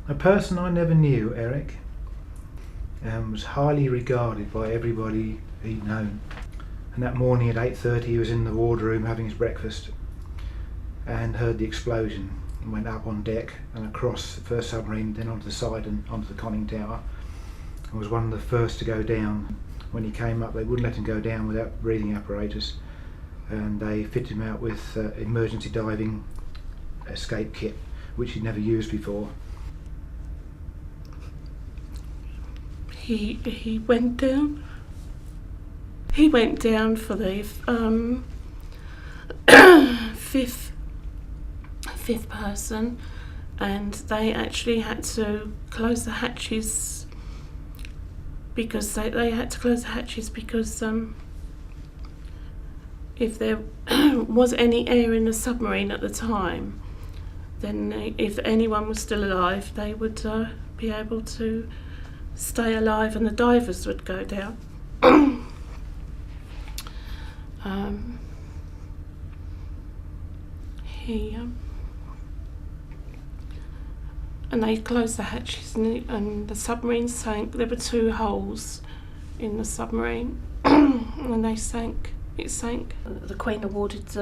A person I never knew, Eric, was highly regarded by everybody he'd known. And that morning at 8:30 he was in the wardroom having his breakfast and heard the explosion and went up on deck and across the first submarine, then onto the side and onto the conning tower, and was one of the first to go down. When he came up, they wouldn't let him go down without breathing apparatus, and they fitted him out with emergency diving escape kit, which he'd never used before. He went down. He went down for the fifth person, and they actually had to close the hatches because they had to close the hatches because if there was any air in the submarine at the time, then if anyone was still alive, they would be able to stay alive and the divers would go down. And they closed the hatches and the submarine sank. There were 2 holes in the submarine and it sank. The Queen awarded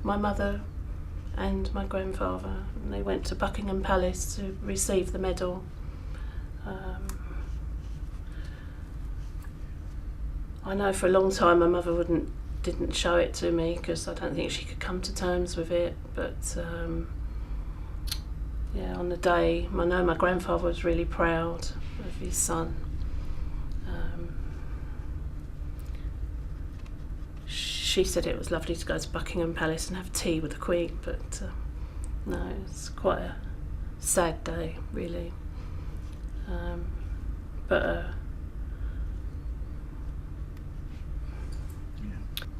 my mother and my grandfather, and they went to Buckingham Palace to receive the medal. I know for a long time my mother didn't show it to me because I don't think she could come to terms with it, but yeah, on the day, I know my grandfather was really proud of his son. She said it was lovely to go to Buckingham Palace and have tea with the Queen, but no, it's quite a sad day, really.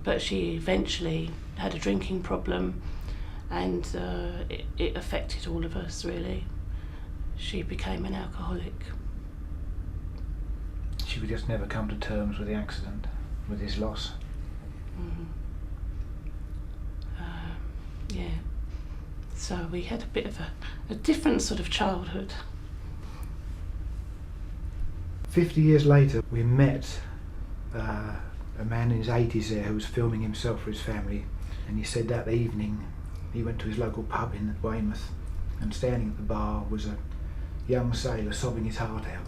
But she eventually had a drinking problem, and it affected all of us, really. She became an alcoholic. She would just never come to terms with the accident, with his loss. Yeah. So we had a bit of a different sort of childhood. 50 years later, we met a man in his 80s there who was filming himself for his family, and he said that evening he went to his local pub in Weymouth, and standing at the bar was a young sailor sobbing his heart out.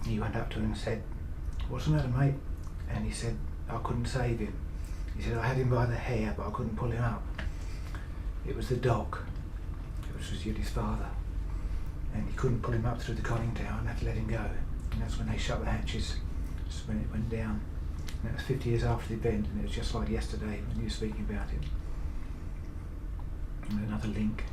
He went up to him and said, "What's the matter, mate?" And he said, "I couldn't save him." He said, "I had him by the hair, but I couldn't pull him up. It was the dog, which was Judy's father, and he couldn't pull him up through the conning tower and had to let him go." And that's when they shut the hatches, just when it went down. And that was 50 years after the event, and it was just like yesterday when you were speaking about it. And another link.